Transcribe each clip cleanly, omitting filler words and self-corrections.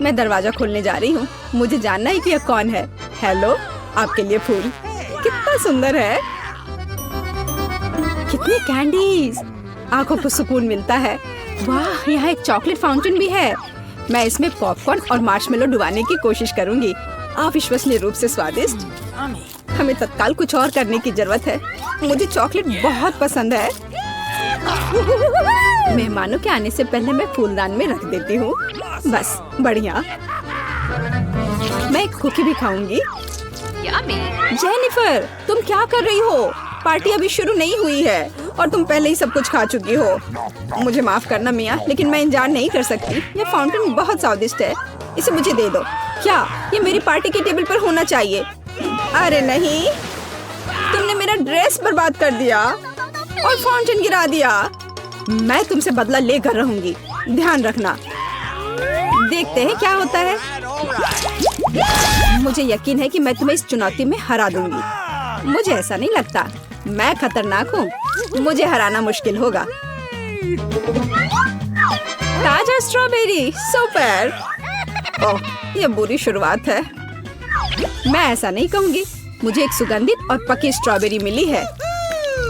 मैं दरवाजा खोलने जा रही हूँ। मुझे जानना है कि यह कौन है। हेलो, आपके लिए फूल। कितना सुंदर है। कितनी कैंडीज, आंखों को सुकून मिलता है। वाह, यहाँ एक चॉकलेट फाउंटेन भी है। मैं इसमें पॉपकॉर्न और मार्शमेलो डुबाने की कोशिश करूंगी। अविश्वसनीय रूप से स्वादिष्ट। हमें तत्काल कुछ और करने की जरूरत है। मुझे चॉकलेट बहुत पसंद है। मेहमानों के आने से पहले मैं फूलदान में रख देती हूँ। बस, बढ़िया। मैं एक कुकी भी खाऊंगी। जेनिफर, तुम क्या कर रही हो? पार्टी अभी शुरू नहीं हुई है और तुम पहले ही सब कुछ खा चुकी हो। मुझे माफ करना मिया, लेकिन मैं इंतजार नहीं कर सकती। ये फाउंटेन बहुत स्वादिष्ट है। इसे मुझे दे दो। क्या ये मेरी पार्टी के टेबल पर होना चाहिए? अरे नहीं, तुमने मेरा ड्रेस बर्बाद कर दिया और फाउंटेन गिरा दिया। मैं तुमसे बदला लेकर रहूंगी, ध्यान रखना। देखते हैं क्या होता है। मुझे यकीन है कि मैं तुम्हें इस चुनौती में हरा दूंगी। मुझे ऐसा नहीं लगता। मैं खतरनाक हूँ। मुझे हराना मुश्किल होगा। ताजा स्ट्रॉबेरी, सुपर। ओह, ये बुरी शुरुआत है। मैं ऐसा नहीं कहूँगी। मुझे एक सुगंधित और पकी स्ट्रॉबेरी मिली है।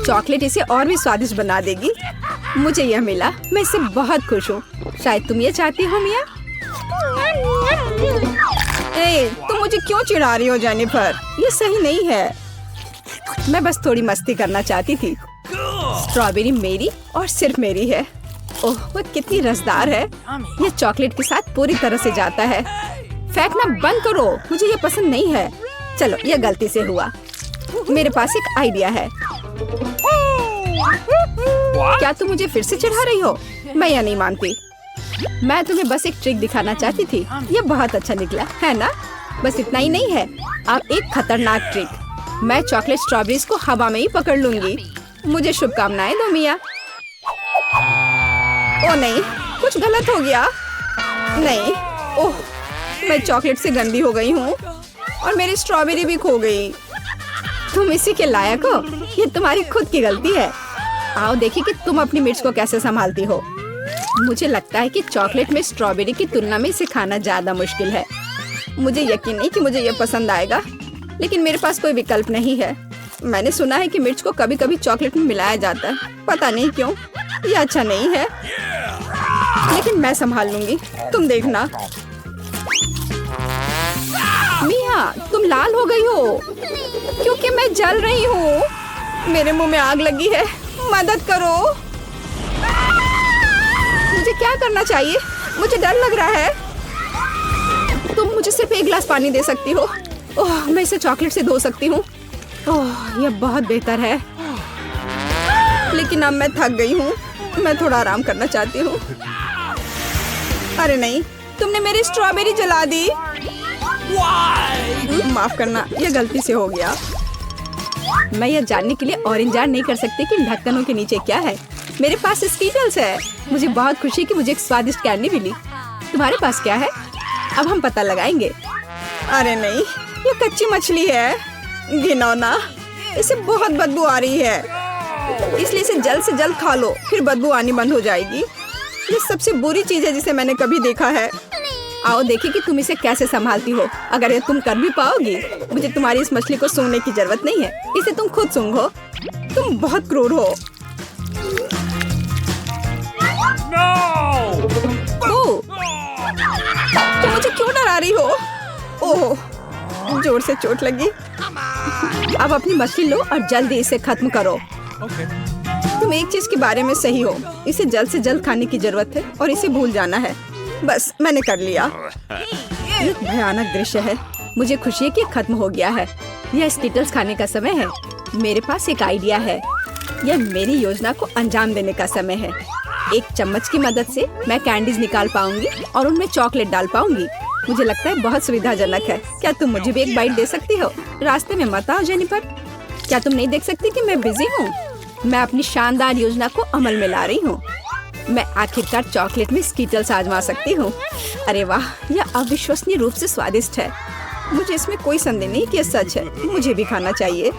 चॉकलेट इसे और भी स्वादिष्ट बना देगी। मुझे यह मिला, मैं इससे बहुत खुश हूँ। शायद तुम ये चाहती हो मिया। तुम मुझे क्यों चिढ़ा रही हो जेनिफर? ये सही नहीं है। मैं बस थोड़ी मस्ती करना चाहती थी। स्ट्रॉबेरी मेरी और सिर्फ मेरी है। ओह, वो कितनी रसदार है। ये चॉकलेट के साथ पूरी तरह से जाता है। फेंकना बंद करो, मुझे ये पसंद नहीं है। चलो, ये गलती से हुआ। मेरे पास एक आइडिया है। क्या तुम मुझे फिर से चिढ़ा रही हो? मैं यह नहीं मानती। मैं तुम्हें बस एक ट्रिक दिखाना चाहती थी। ये बहुत अच्छा निकला है ना? बस इतना ही नहीं है, अब एक खतरनाक ट्रिक। मैं चॉकलेट स्ट्रॉबेरीज को हवा में ही पकड़ लूंगी। मुझे शुभकामनाएं दो मिया। ओ नहीं, कुछ गलत हो गया। नहीं, ओह, मैं चॉकलेट से गंदी हो गई हूँ और मेरी स्ट्रॉबेरी भी खो गई। तुम इसी के लायक हो। ये तुम्हारी खुद की गलती है। आओ देखिए कि तुम अपनी मिर्च को कैसे संभालती हो। मुझे लगता है कि चॉकलेट में स्ट्रॉबेरी की तुलना में इसे खाना ज्यादा मुश्किल है। मुझे यकीन नहीं कि मुझे ये पसंद आएगा, लेकिन मेरे पास कोई विकल्प नहीं है। मैंने सुना है कि मिर्च को कभी कभी चॉकलेट में मिलाया जाता है। पता नहीं क्यों। ये अच्छा नहीं है, लेकिन मैं संभाल लूंगी। तुम देखना। मिया, तुम लाल हो गई हो क्योंकि मैं जल रही हूँ। मेरे मुंह में आग लगी है। मदद करो। मुझे क्या करना चाहिए? मुझे डर लग रहा है। तुम मुझे सिर्फ एक गिलास पानी दे सकती हो। ओह, मैं इसे चॉकलेट से धो सकती हूँ। ओह, यह बहुत बेहतर है, लेकिन अब मैं थक गई हूँ। मैं थोड़ा आराम करना चाहती हूँ। अरे नहीं, तुमने मेरी स्ट्रॉबेरी जला दी। माफ करना, यह गलती से हो गया। मैं यह जानने के लिए और इंतजार नहीं कर सकती कि इन ढक्कनों के नीचे क्या है। मेरे पास स्कीटल्स है। मुझे बहुत खुशी कि मुझे एक स्वादिष्ट कैंडी मिली। तुम्हारे पास क्या है? अब हम पता लगाएंगे। अरे नहीं, ये कच्ची मछली है। घिनौना, इसे बहुत बदबू आ रही है, इसलिए इसे जल्द से जल्द खा लो, फिर बदबू आनी बंद हो जाएगी। ये सबसे बुरी चीज है जिसे मैंने कभी देखा है। आओ देखिए कि तुम इसे कैसे संभालती हो। अगर ये तुम कर भी पाओगी, मुझे तुम्हारी इस मछली को सूंघने की जरूरत नहीं है। इसे तुम खुद सूंघो। तुम बहुत क्रूर हो। ओह, तुम मुझे क्यों डरा रही हो? ओह, जोर से चोट लगी। अब अपनी मछली लो और जल्दी इसे खत्म करो। तुम एक चीज के बारे में सही हो। इसे जल्द से जल्द खाने की जरूरत है और इसे भूल जाना है। बस, मैंने कर लिया। ये भयानक दृश्य है। मुझे खुशी है कि खत्म हो गया है। यह स्कीटल्स खाने का समय है। मेरे पास एक आइडिया है। यह मेरी योजना को अंजाम देने का समय है। एक चम्मच की मदद से मैं कैंडीज निकाल पाऊंगी और उनमें चॉकलेट डाल पाऊंगी। मुझे लगता है बहुत सुविधाजनक है। क्या तुम मुझे भी एक बाइट दे सकती हो? रास्ते में मत आओ जेनिफर। क्या तुम नहीं देख सकती कि मैं बिजी हूँ? मैं अपनी शानदार योजना को अमल में ला रही हूँ। मैं आखिरकार चॉकलेट में स्कीटल्स आजमा सकती हूँ। अरे वाह, यह अविश्वसनीय रूप से स्वादिष्ट है। मुझे इसमें कोई संदेह नहीं कि यह सच है। मुझे भी खाना चाहिए।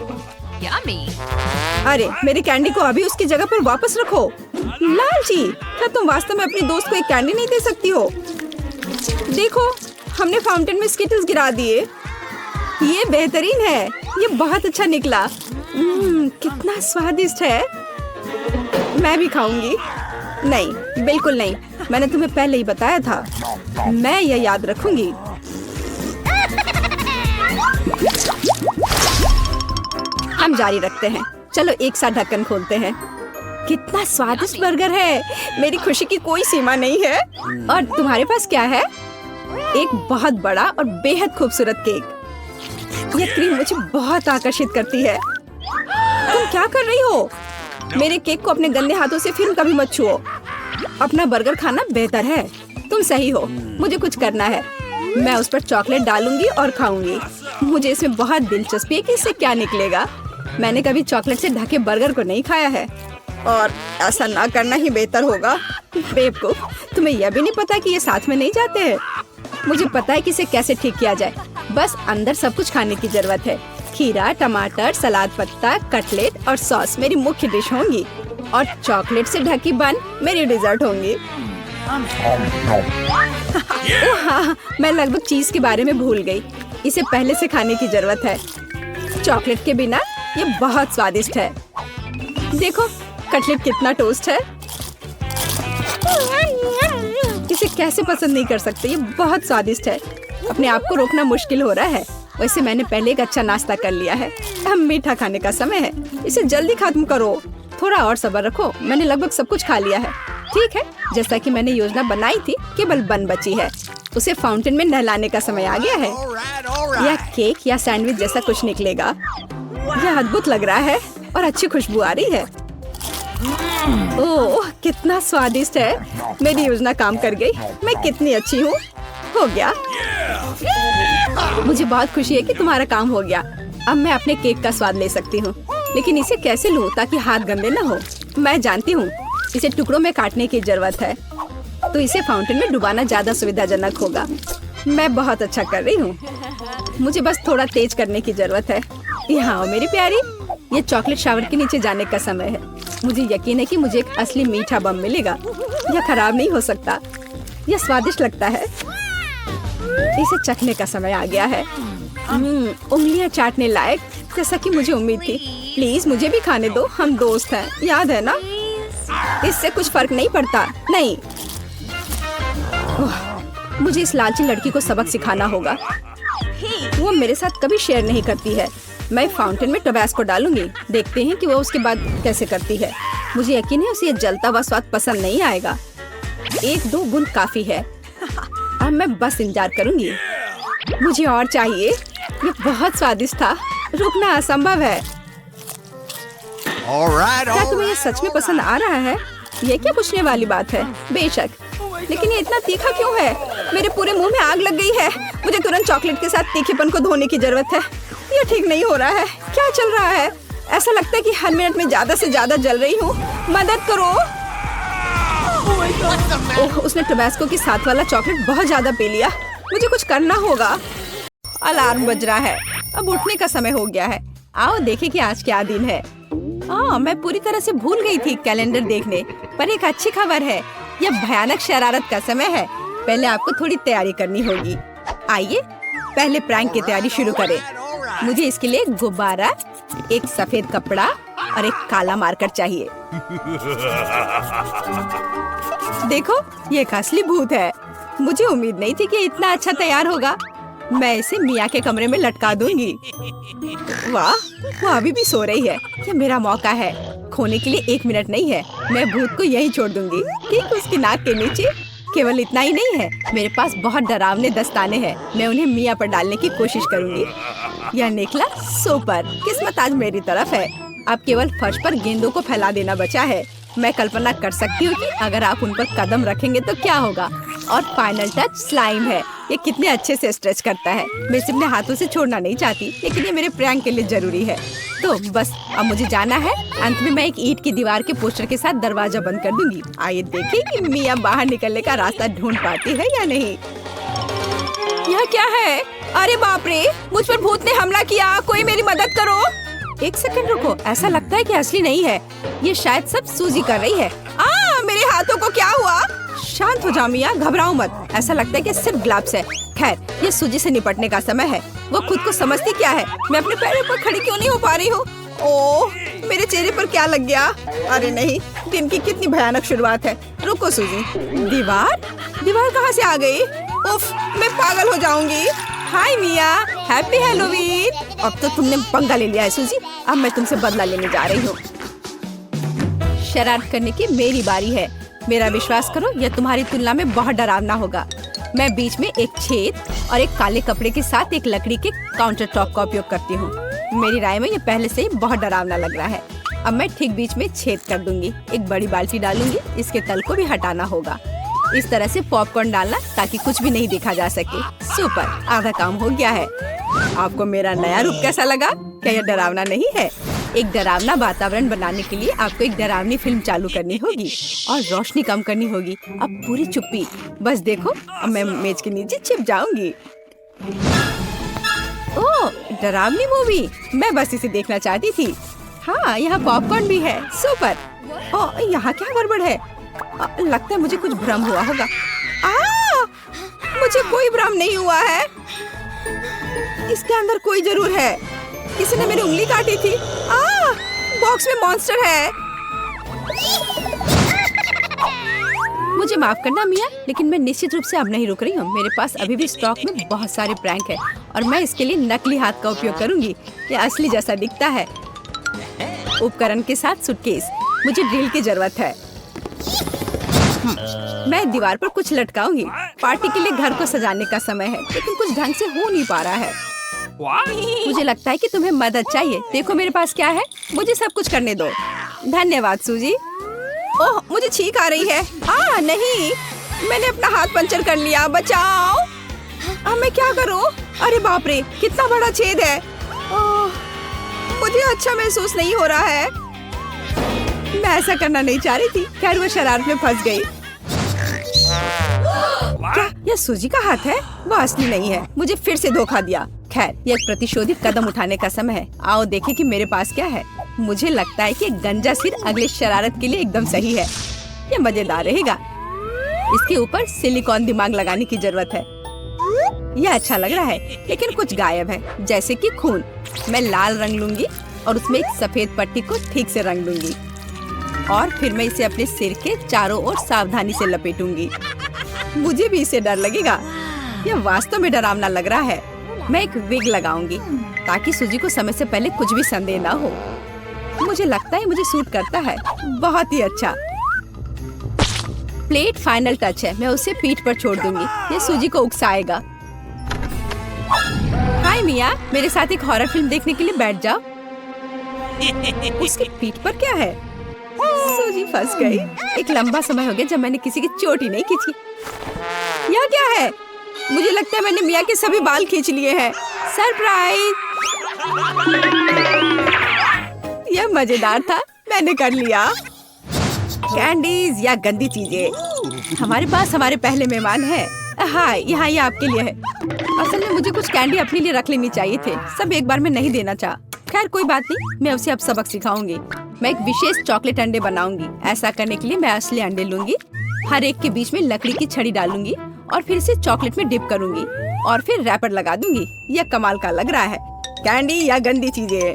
अरे, मेरी कैंडी को अभी उसकी जगह पर वापस रखो। लालची, क्या तुम वास्तव में अपनी दोस्त को एक कैंडी नहीं दे सकती हो? देखो, हमने फाउंटेन में स्किटल्स गिरा दिए। ये बेहतरीन है, ये बहुत अच्छा निकला। कितना स्वादिष्ट है। मैं भी खाऊंगी। नहीं, बिल्कुल नहीं, मैंने तुम्हें पहले ही बताया था। मैं यह याद रखूंगी। हम जारी रखते हैं। चलो एक साथ ढक्कन खोलते हैं। कितना स्वादिष्ट बर्गर है। मेरी खुशी की कोई सीमा नहीं है। और तुम्हारे पास क्या है? एक बहुत बड़ा और बेहद खूबसूरत केक। यह क्रीम मुझे बहुत आकर्षित करती है। तुम क्या कर रही हो? मेरे केक को अपने गंदे हाथों से फिर कभी मत छुओ। अपना बर्गर खाना बेहतर है। तुम सही हो, मुझे कुछ करना है। मैं उस पर चॉकलेट डालूंगी और खाऊंगी। मुझे इसमें बहुत दिलचस्पी है कि इससे क्या निकलेगा। मैंने कभी चॉकलेट से ढके बर्गर को नहीं खाया है, और ऐसा ना करना ही बेहतर होगा। बेवकूफ, तुम्हें यह भी नहीं पता कि ये साथ में नहीं जाते हैं। मुझे पता है कि इसे कैसे ठीक किया जाए। बस अंदर सब कुछ खाने की जरूरत है। खीरा, टमाटर, सलाद पत्ता, कटलेट और सॉस मेरी मुख्य डिश होंगी, और चॉकलेट से ढकी बन मेरी डिजर्ट होंगी। हाँ, मैं लगभग चीज के बारे में भूल गई। इसे पहले से खाने की जरूरत है। चॉकलेट के बिना ये बहुत स्वादिष्ट है। देखो, कटलेट कितना टोस्ट है। इसे कैसे पसंद नहीं कर सकते। ये बहुत स्वादिष्ट है। अपने आप को रोकना मुश्किल हो रहा है। वैसे मैंने पहले एक अच्छा नाश्ता कर लिया है। अब मीठा खाने का समय है। इसे जल्दी खत्म करो। थोड़ा और सब्र रखो। मैंने लगभग सब कुछ खा लिया है। ठीक है, जैसा कि मैंने योजना बनाई थी, केवल बन बची है। उसे फाउंटेन में नहलाने का समय आ गया है। यह केक या सैंडविच जैसा कुछ निकलेगा। यह अद्भुत लग रहा है और अच्छी खुशबू आ रही है। ओह, कितना स्वादिष्ट है। मेरी योजना काम कर गई। मैं कितनी अच्छी हूँ। हो गया। मुझे बहुत खुशी है कि तुम्हारा काम हो गया। अब मैं अपने केक का स्वाद ले सकती हूँ, लेकिन इसे कैसे लूँ ताकि हाथ गंदे न हो। मैं जानती हूँ, इसे टुकड़ों में काटने की जरूरत है, तो इसे फाउंटेन में डुबाना ज्यादा सुविधाजनक होगा। मैं बहुत अच्छा कर रही हूँ। मुझे बस थोड़ा तेज करने की जरूरत है। यहाँ आओ मेरी प्यारी। ये चॉकलेट शावर के नीचे जाने का समय है। मुझे यकीन है कि मुझे एक असली मीठा बम मिलेगा। यह खराब नहीं हो सकता। यह स्वादिष्ट लगता है। इसे चखने का समय आ गया है। उंगलियां चाटने लायक, जैसा कि मुझे उम्मीद थी। प्लीज मुझे भी खाने दो। हम दोस्त हैं, याद है ना? इससे कुछ फर्क नहीं पड़ता। नहीं, मुझे इस लालची लड़की को सबक सिखाना होगा। वो मेरे साथ कभी शेयर नहीं करती है। मैं फाउंटेन में टबास्को डालूंगी। देखते हैं कि वो उसके बाद कैसे करती है। मुझे यकीन है उसे ये जलता हुआ स्वाद पसंद नहीं आएगा। 1-2 बूंद काफी है। अब मैं बस इंतजार करूंगी। मुझे और चाहिए। ये बहुत स्वादिष्ट था। रुकना असंभव है। क्या तुम्हें ये सच में पसंद आ रहा है? ये क्या पूछने वाली बात है? बेशक, लेकिन ये इतना तीखा क्यों है? मेरे पूरे मुंह में आग लग गई है। मुझे तुरंत चॉकलेट के साथ तीखेपन को धोने की जरूरत है। ये ठीक नहीं हो रहा है। क्या चल रहा है? ऐसा लगता है कि हर मिनट में ज्यादा से ज्यादा जल रही हूँ। मदद करो। ओह, उसने टबास्को के साथ वाला चॉकलेट बहुत ज्यादा पी लिया। मुझे कुछ करना होगा। अलार्म बज रहा है। अब उठने का समय हो गया है। आओ देखें कि आज क्या दिन है। मैं पूरी तरह से भूल गई थी कैलेंडर देखने। पर एक अच्छी खबर है। यह भयानक शरारत का समय है। पहले आपको थोड़ी तैयारी करनी होगी। आइए पहले प्रैंक की तैयारी शुरू करें। मुझे इसके लिए एक गुब्बारा, एक सफेद कपड़ा और एक काला मार्कर चाहिए। देखो, ये एक असली भूत है। मुझे उम्मीद नहीं थी कि इतना अच्छा तैयार होगा। मैं इसे मिया के कमरे में लटका दूंगी। वाह, वो अभी भी सो रही है। ये मेरा मौका है। खोने के लिए 1 मिनट नहीं है। मैं भूत को यहीं छोड़ दूंगी, ठीक उसकी नाक के नीचे। केवल इतना ही नहीं है, मेरे पास बहुत डरावने दस्ताने हैं। मैं उन्हें मिया पर डालने की कोशिश करूंगी। यह निकला सुपर। किस्मत आज मेरी तरफ है। अब केवल फर्श पर गेंदों को फैला देना बचा है। मैं कल्पना कर सकती हूँ कि अगर आप उन पर कदम रखेंगे तो क्या होगा। और फाइनल टच स्लाइम है। ये कितने अच्छे से स्ट्रेच करता है। मैं इसे अपने हाथों से छोड़ना नहीं चाहती, लेकिन ये मेरे प्रैंक के लिए जरूरी है। तो बस अब मुझे जाना है। अंत में मैं एक ईंट की दीवार के पोस्टर के साथ दरवाजा बंद कर दूंगी। आइए देखें कि मिया बाहर निकलने का रास्ता ढूंढ पाती है या नहीं। यह क्या है? अरे बाप रे, मुझ पर भूत ने हमला किया। कोई मेरी मदद करो। 1 सेकंड रुको। ऐसा लगता है कि असली नहीं है। ये शायद सब सूजी कर रही है। मेरे हाथों को क्या हुआ? शांत हो जाओ मिया, घबराओ मत। ऐसा लगता है कि सिर्फ ग्लव्स है। खैर, ये सूजी से निपटने का समय है। वो खुद को समझती क्या है? मैं अपने पैरों पर खड़ी क्यों नहीं हो पा रही हूँ? ओह, मेरे चेहरे पर क्या लग गया? अरे नहीं, दिन की कितनी भयानक शुरुआत है। रुको सूजी। दीवार? दीवार कहाँ से आ गई? उफ, मैं पागल हो जाऊंगी। हाय मिया, हैप्पी हैलोवीन। अब तो तुमने पंगा ले लिया है सूजी। अब मैं तुमसे बदला लेने जा रही हूँ। शरारत करने की मेरी बारी है। मेरा विश्वास करो, यह तुम्हारी तुलना में बहुत डरावना होगा। मैं बीच में एक छेद और एक काले कपड़े के साथ एक लकड़ी के काउंटर टॉप का उपयोग करती हूँ। मेरी राय में ये पहले से ही बहुत डरावना लग रहा है। अब मैं ठीक बीच में छेद कर दूंगी। एक बड़ी बाल्टी डालूंगी। इसके तल को भी हटाना होगा। इस तरह से पॉपकॉर्न डालना ताकि कुछ भी नहीं देखा जा सके। सुपर, आधा काम हो गया है। आपको मेरा नया रूप कैसा लगा? क्या यह डरावना नहीं है? एक डरावना वातावरण बनाने के लिए आपको एक डरावनी फिल्म चालू करनी होगी और रोशनी कम करनी होगी। अब पूरी चुप्पी। बस देखो, अब मैं मेज के नीचे छिप जाऊंगी। ओह, डरावनी मूवी। मैं बस इसे देखना चाहती थी। हाँ, यहाँ पॉपकॉर्न भी है। सुपर। ओह, यहाँ क्या गड़बड़ है? लगता है मुझे कुछ भ्रम हुआ होगा। मुझे कोई भ्रम नहीं हुआ है। इसके अंदर कोई जरूर है। किसी ने मेरी उंगली काटी थी। बॉक्स में मॉन्स्टर है। मुझे माफ करना मिया, लेकिन मैं निश्चित रूप से अब नहीं रुक रही हूँ। मेरे पास अभी भी स्टॉक में बहुत सारे प्रैंक है और मैं इसके लिए नकली हाथ का उपयोग करूंगी। ये असली जैसा दिखता है। उपकरण के साथ सूटकेस। मुझे ड्रिल की जरूरत है। मैं दीवार पर कुछ लटकाऊंगी। पार्टी के लिए घर को सजाने का समय है, लेकिन कुछ ढंग से हो नहीं पा रहा है। मुझे लगता है कि तुम्हें मदद चाहिए। देखो मेरे पास क्या है। मुझे सब कुछ करने दो। धन्यवाद सूजी। ओह, मुझे छींक आ रही है। नहीं, मैंने अपना हाथ पंचर कर लिया। बचाओ। अब मैं क्या करूं? अरे बाप रे, कितना बड़ा छेद है। मुझे अच्छा महसूस नहीं हो रहा है। मैं ऐसा करना नहीं चाह रही थी। खैर, वो शरारत में फंस गई। क्या यह सूजी का हाथ है? वो असली नहीं है। मुझे फिर से धोखा दिया। खैर, यह एक प्रतिशोधित कदम उठाने का समय है। आओ देखें कि मेरे पास क्या है। मुझे लगता है कि गंजा सिर अगले शरारत के लिए एकदम सही है। यह मजेदार रहेगा। इसके ऊपर सिलिकॉन दिमाग लगाने की जरूरत है। यह अच्छा लग रहा है, लेकिन कुछ गायब है, जैसे कि खून। मैं लाल रंग लूंगी और उसमें एक सफेद पट्टी को ठीक से रंग लूंगी और फिर मैं इसे अपने सिर के चारों ओर सावधानी से लपेटूंगी। मुझे भी इससे डर लगेगा। यह वास्तव में डरावना लग रहा है। मैं एक विग लगाऊंगी ताकि सूजी को समय से पहले कुछ भी संदेह ना हो। मुझे लगता है मुझे सूट करता है। बहुत ही अच्छा। प्लेट फाइनल टच है। मैं उसे पीठ पर छोड़ दूंगी। ये सूजी को उकसाएगा। हाय मिया, मेरे साथ एक हॉरर फिल्म देखने के लिए बैठ जाओ। उसकी पीठ पर क्या है? सूजी फंस गई। एक लंबा समय हो गया जब मैंने किसी की चोट ही नहीं खींची। यह क्या है? मुझे लगता है मैंने मिया के सभी बाल खींच लिए हैं। सरप्राइज! यह मजेदार था। मैंने कर लिया। कैंडीज या गंदी चीजें। हमारे पास हमारे पहले मेहमान हैं। हाय, यहाँ ये आपके लिए है। असल में मुझे कुछ कैंडी अपने लिए रख लेनी चाहिए थे। सब एक बार में नहीं देना चाहा। खैर कोई बात नहीं, मैं उसे अब सबक सिखाऊंगी। मैं एक विशेष चॉकलेट अंडे बनाऊंगी। ऐसा करने के लिए मैं असली अंडे लूंगी। हर एक के बीच में लकड़ी की छड़ी डालूंगी और फिर इसे चॉकलेट में डिप करूंगी और फिर रैपर लगा दूंगी। यह कमाल का लग रहा है। कैंडी या गंदी चीजें।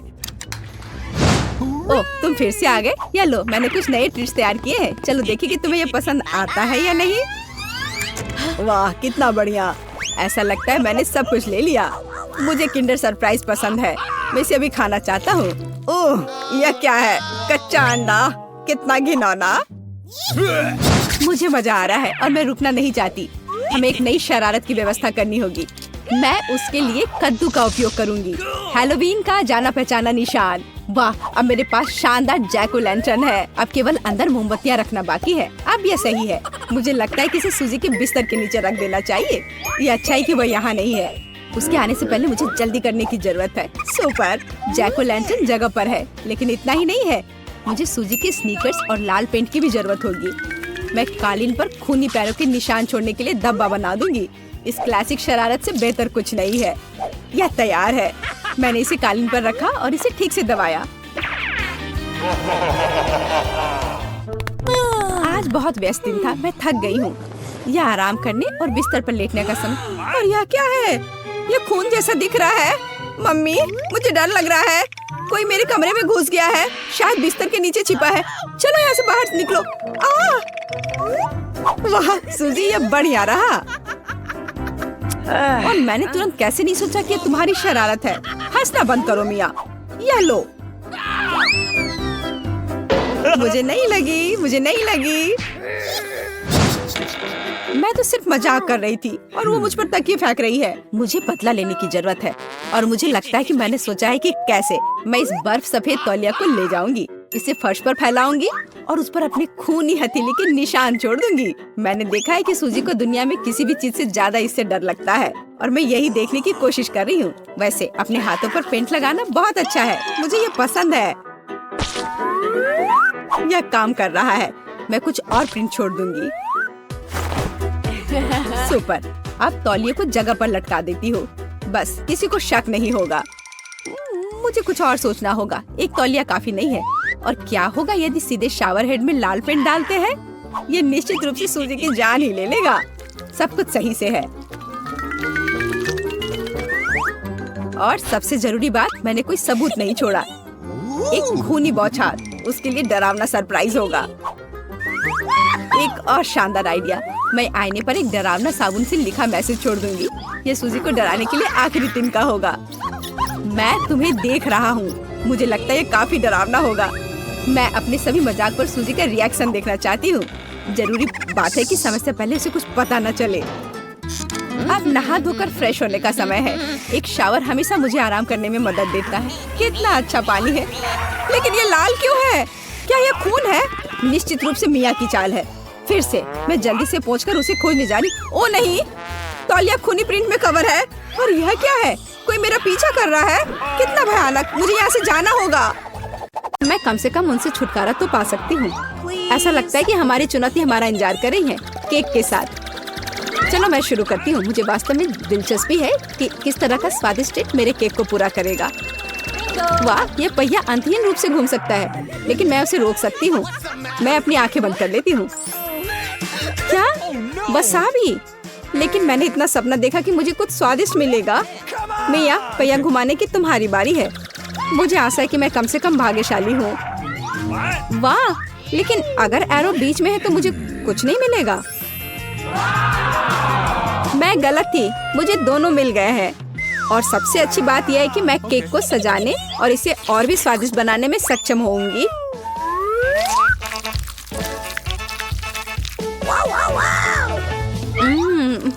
ओह, तुम फिर से आ गए। या लो, मैंने कुछ नए ट्रिक्स तैयार किए हैं। चलो देखिए कि तुम्हें ये पसंद आता है या नहीं। वाह, कितना बढ़िया। ऐसा लगता है मैंने सब कुछ ले लिया। मुझे किंडर सरप्राइज पसंद है। मैं इसे अभी खाना चाहता हूँ। ओह, यह क्या है? कच्चा अंडा। कितना घिनौना। मुझे मजा आ रहा है और मैं रुकना नहीं चाहती। हमें एक नई शरारत की व्यवस्था करनी होगी। मैं उसके लिए कद्दू का उपयोग करूंगी। हैलोवीन का जाना पहचाना निशान। वाह, अब मेरे पास शानदार जैक ओ लैंटर्न है। अब केवल अंदर मोमबत्तियां रखना बाकी है। अब यह सही है। मुझे लगता है कि इसे सूजी के बिस्तर के नीचे रख देना चाहिए। ये अच्छा है कि वह यहाँ नहीं है। उसके आने से पहले मुझे जल्दी करने की जरूरत है। सुपर, जैक ओ लैंटर्न जगह पर है, लेकिन इतना ही नहीं है। मुझे सूजी के स्नीकर्स और लाल पेंट की भी जरूरत होगी। मैं कालीन पर खूनी पैरों के निशान छोड़ने के लिए धब्बा बना दूंगी। इस क्लासिक शरारत से बेहतर कुछ नहीं है। यह तैयार है। मैंने इसे कालीन पर रखा और इसे ठीक से दबाया। आज बहुत व्यस्त दिन था। मैं थक गई हूँ। यह आराम करने और बिस्तर पर लेटने का समय। और यह क्या है? ये खून जैसा दिख रहा है। मम्मी, मुझे डर लग रहा है। कोई मेरे कमरे में घुस गया है। शायद बिस्तर के नीचे छिपा है। चलो यहाँ से बाहर निकलो। वाह सूजी, ये बढ़िया रहा। और मैंने तुरंत कैसे नहीं सोचा कि ये तुम्हारी शरारत है। हंसना बंद करो मिया। यह लो। मुझे नहीं लगी। मैं तो सिर्फ मजाक कर रही थी और वो मुझ पर तकिए फेंक रही है। मुझे बदला लेने की जरूरत है और मुझे लगता है कि मैंने सोचा है कि कैसे मैं इस बर्फ सफेद तौलिया को ले जाऊंगी, इसे फर्श पर फैलाऊंगी और उस पर अपने खूनी हथेली के निशान छोड़ दूंगी। मैंने देखा है कि सूजी को दुनिया में किसी भी चीज से ज्यादा इससे डर लगता है और मैं यही देखने की कोशिश कर रही हूँ। वैसे अपने हाथों पर पेंट लगाना बहुत अच्छा है, मुझे ये पसंद है। यह काम कर रहा है। मैं कुछ और प्रिंट छोड़ दूंगी। सुपर। अब तौलिए को जगह पर लटका देती हूँ, बस किसी को शक नहीं होगा। मुझे कुछ और सोचना होगा। एक तौलिया काफी नहीं है। और क्या होगा यदि सीधे शावर हेड में लाल पेंट डालते हैं? ये निश्चित रूप से सूजी की जान ही ले लेगा। सब कुछ सही से है। और सबसे जरूरी बात, मैंने कोई सबूत नहीं छोड़ा। एक खूनी बौछार, उसके लिए डरावना सरप्राइज होगा। एक और शानदार आइडिया, मैं आईने पर एक डरावना साबुन से लिखा मैसेज छोड़ दूंगी। ये सूजी को डराने के लिए आखिरी दिन का होगा। मैं तुम्हें देख रहा हूँ। मुझे लगता है ये काफी डरावना होगा। मैं अपने सभी मजाक पर सूजी का रिएक्शन देखना चाहती हूँ। जरूरी बात है कि समय से पहले उसे कुछ पता न चले। अब नहा धोकर फ्रेश होने का समय है। एक शावर हमेशा मुझे आराम करने में मदद देता है। कितना अच्छा पानी है, लेकिन ये लाल क्यों है? क्या ये खून है? निश्चित रूप से मिया की चाल है। फिर से मैं जल्दी से पहुंचकर उसे खोजने जा रही। ओ नहीं, तौलिया खूनी प्रिंट में कवर है। और यह क्या है? कोई मेरा पीछा कर रहा है। कितना भयानक। मुझे यहाँ से जाना होगा। मैं कम से कम उनसे छुटकारा तो पा सकती हूँ। ऐसा लगता है कि हमारी चुनौती हमारा इंतजार कर रही है, केक के साथ। चलो मैं शुरू करती हूँ। मुझे वास्तव में दिलचस्पी है कि किस तरह का स्वादिष्ट ट्रीट मेरे केक को पूरा करेगा। वाह, ये पहिया अंतहीन रूप से घूम सकता है, लेकिन मैं उसे रोक सकती हूँ। मैं अपनी आंखें बंद कर लेती हूँ। क्या? वसाबी? लेकिन मैंने इतना सपना देखा कि मुझे कुछ स्वादिष्ट मिलेगा। मिया, पहिया घुमाने की तुम्हारी बारी है। मुझे आशा है कि मैं कम से कम भाग्यशाली हूँ। वाह, लेकिन अगर एरो बीच में है तो मुझे कुछ नहीं मिलेगा। मैं गलत थी, मुझे दोनों मिल गए हैं। और सबसे अच्छी बात यह है कि मैं केक को सजाने और इसे और भी स्वादिष्ट बनाने में सक्षम होंगी।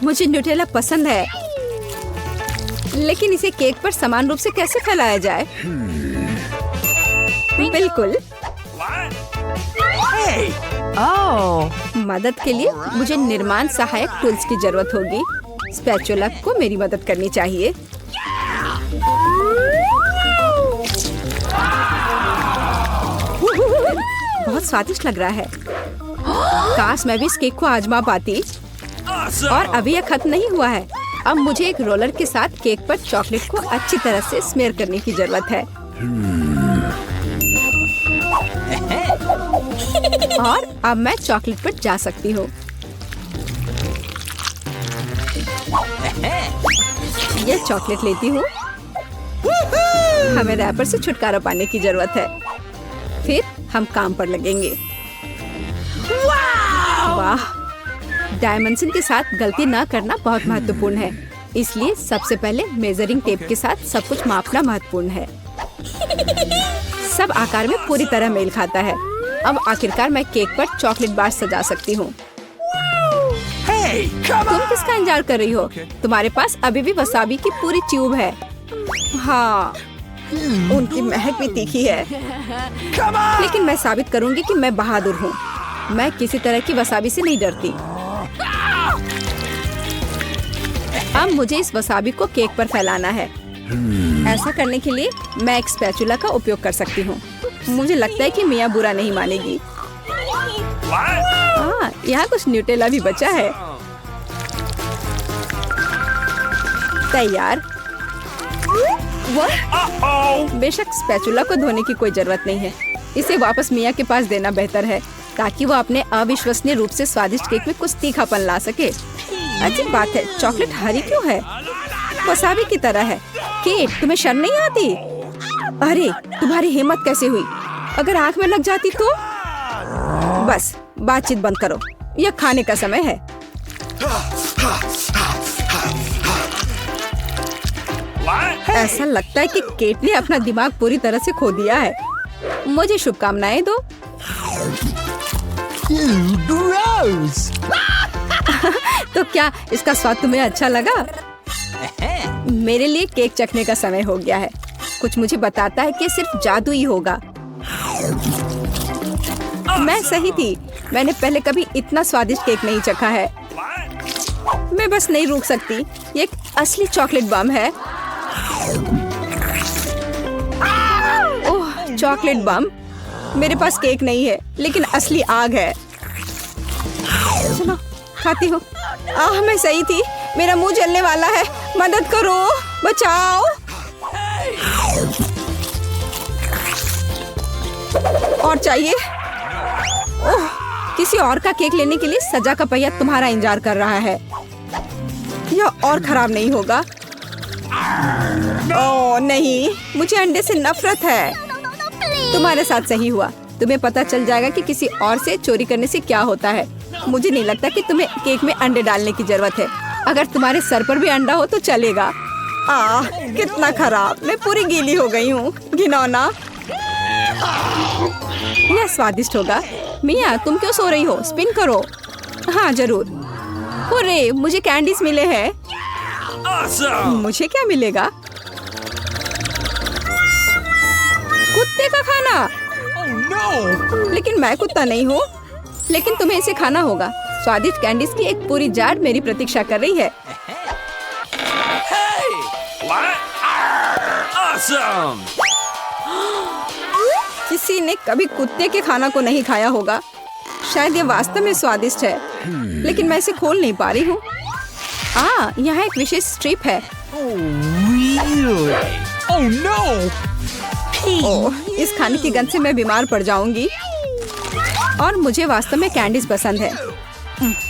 मुझे न्यूटेला पसंद है, लेकिन इसे केक पर समान रूप से कैसे फैलाया जाए? बिल्कुल। मदद के लिए मुझे निर्माण सहायक टूल्स की जरूरत होगी। स्पैचुला को मेरी मदद करनी चाहिए। बहुत स्वादिष्ट लग रहा है। काश मैं भी इस केक को आजमा पाती। और अभी यह खत्म नहीं हुआ है। अब मुझे एक रोलर के साथ केक पर चॉकलेट को अच्छी तरह से स्मेयर करने की जरूरत है। और अब मैं चॉकलेट पर जा सकती हूँ। यह चॉकलेट लेती हूँ। हमें रैपर से छुटकारा पाने की जरूरत है। फिर हम काम पर लगेंगे। वाह, डायमेंशन के साथ गलती न करना बहुत महत्वपूर्ण है। इसलिए सबसे पहले मेजरिंग टेप के साथ सब कुछ मापना महत्वपूर्ण है। सब आकार में पूरी तरह मेल खाता है। अब आखिरकार मैं केक पर चॉकलेट बार सजा सकती हूँ। तुम किसका इंतजार कर रही हो? तुम्हारे पास अभी भी वसाबी की पूरी ट्यूब है। हाँ, उनकी महक भी तीखी है। लेकिन मैं साबित करूंगी कि मैं बहादुर हूँ। मैं किसी तरह की वसाबी से नहीं डरती। अब मुझे इस वसाबी को केक पर फैलाना है। ऐसा करने के लिए मैं एक स्पैचुला का उपयोग कर सकती हूँ। मुझे लगता है कि मिया बुरा नहीं मानेगी। यहाँ कुछ न्यूटेला भी बचा है। तैयार। बेशक स्पैचुला को धोने की कोई जरूरत नहीं है। इसे वापस मिया के पास देना बेहतर है। ताकि वो अपने अविश्वसनीय रूप से स्वादिष्ट केक में कुछ तीखापन ला सके। अजीब बात है, चॉकलेट हरी क्यों है? वसाबी की तरह है। केट, तुम्हें शर्म नहीं आती? अरे, तुम्हारी हिम्मत कैसे हुई? अगर आँख में लग जाती तो? बस बातचीत बंद करो, यह खाने का समय है। ऐसा लगता है कि केट ने अपना दिमाग पूरी तरह से खो दिया है। मुझे शुभकामनाएं दो। तो क्या इसका स्वाद तुम्हें अच्छा लगा? मेरे लिए केक चखने का समय हो गया है। कुछ मुझे बताता है कि सिर्फ जादू ही होगा। मैं सही थी, मैंने पहले कभी इतना स्वादिष्ट केक नहीं चखा है। मैं बस नहीं रुक सकती। ये एक असली चॉकलेट बम है। ओह, चॉकलेट बम। मेरे पास केक नहीं है, लेकिन असली आग है। चलो खाती हूँ। मैं सही थी, मेरा मुंह जलने वाला है। मदद करो, बचाओ। और चाहिए? ओह, किसी और का केक लेने के लिए सजा का पहिया तुम्हारा इंतजार कर रहा है। यह और खराब नहीं होगा। ओह नहीं, मुझे अंडे से नफरत है। तुम्हारे साथ सही हुआ। तुम्हें पता चल जाएगा कि किसी और से चोरी करने से क्या होता है। मुझे नहीं लगता कि तुम्हें केक में अंडे डालने की जरूरत है। अगर तुम्हारे सर पर भी अंडा हो तो चलेगा। कितना खराब, मैं पूरी गीली हो गई हूँ। घिनौना। यह स्वादिष्ट होगा। मिया, तुम क्यों सो रही हो? स्पिन करो। हाँ जरूर। अरे, मुझे कैंडीज मिले हैं। मुझे क्या मिलेगा? कुत्ते का खाना। लेकिन मैं कुत्ता नहीं हूँ। लेकिन तुम्हें इसे खाना होगा। स्वादिष्ट कैंडीज की एक पूरी जार मेरी प्रतीक्षा कर रही है। किसी ने कभी कुत्ते के खाना को नहीं खाया होगा। शायद ये वास्तव में स्वादिष्ट है, लेकिन मैं इसे खोल नहीं पा रही हूँ। यहाँ एक विशेष स्ट्रिप है। इस खाने की गंध से मैं बीमार पड़ जाऊंगी। और मुझे वास्तव में कैंडीज पसंद है।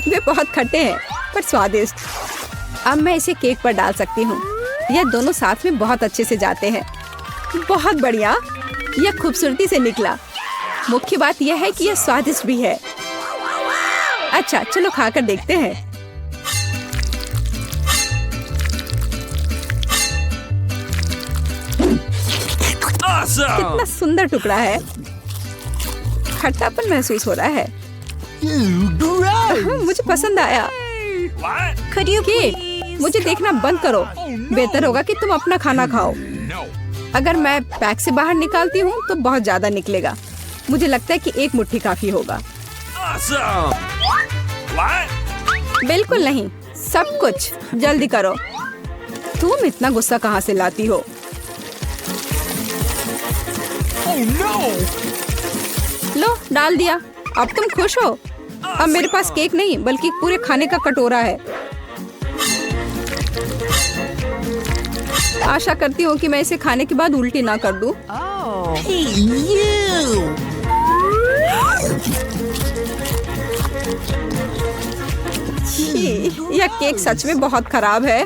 वे बहुत खट्टे हैं पर स्वादिष्ट। अब मैं इसे केक पर डाल सकती हूँ। यह दोनों साथ में बहुत अच्छे से जाते हैं। बहुत बढ़िया, यह खूबसूरती से निकला। मुख्य बात यह है कि यह स्वादिष्ट भी है। अच्छा, चलो खाकर देखते हैं। कितना सुंदर टुकड़ा है। खट्टापन महसूस हो रहा है। मुझे पसंद आया। केट, मुझे देखना बंद करो। बेहतर होगा कि तुम अपना खाना खाओ। अगर मैं पैक से बाहर निकालती हूँ तो बहुत ज्यादा निकलेगा। मुझे लगता है कि एक मुट्ठी काफी होगा। बिल्कुल नहीं, सब कुछ जल्दी करो। तुम इतना गुस्सा कहाँ से लाती हो? लो, डाल दिया। अब तुम खुश हो? अब मेरे पास केक नहीं बल्कि पूरे खाने का कटोरा है। आशा करती हूँ कि मैं इसे खाने के बाद उल्टी ना कर दूं। यह केक सच में बहुत खराब है।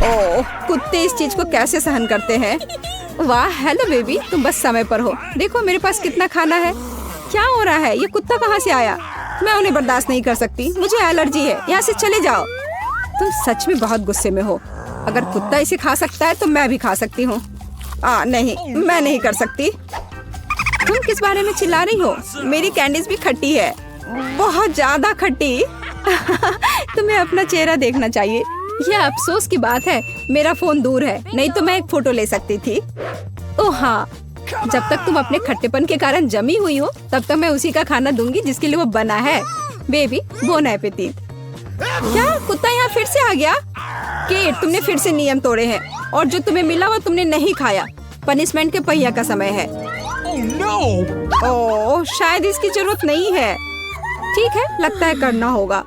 ओह, कुत्ते इस चीज को कैसे सहन करते हैं? वाह, हेलो बेबी, तुम बस समय पर हो। देखो मेरे पास कितना खाना है। क्या हो रहा है? ये कुत्ता कहाँ से आया? मैं उन्हें बर्दाश्त नहीं कर सकती। मुझे एलर्जी है। यहाँ से चले जाओ। तुम सच में बहुत गुस्से में हो। अगर कुत्ता इसे खा सकता है तो मैं भी खा सकती हूँ। नहीं, मैं नहीं कर सकती। तुम किस बारे में चिल्ला रही हो? मेरी कैंडीज भी खट्टी है, बहुत ज्यादा खट्टी। तुम्हें अपना चेहरा देखना चाहिए। यह अफसोस की बात है, मेरा फोन दूर है, नहीं तो मैं एक फोटो ले सकती थी। ओह हाँ, जब तक तुम अपने खट्टेपन के कारण जमी हुई हो तब तक मैं उसी का खाना दूंगी जिसके लिए वो बना है। Baby, bon appetit. क्या कुत्ता यहाँ फिर से आ गया? केट, तुमने फिर से नियम तोड़े हैं और जो तुम्हें मिला वो तुमने नहीं खाया। पनिशमेंट के पहिया का समय है। ओह, शायद इसकी जरूरत नहीं है। ठीक है, लगता है करना होगा।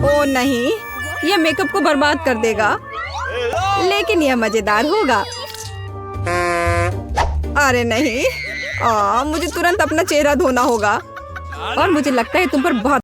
ओह नहीं, यह मेकअप को बर्बाद कर देगा, लेकिन यह मजेदार होगा। अरे नहीं, मुझे तुरंत अपना चेहरा धोना होगा और मुझे लगता है तुम पर बहुत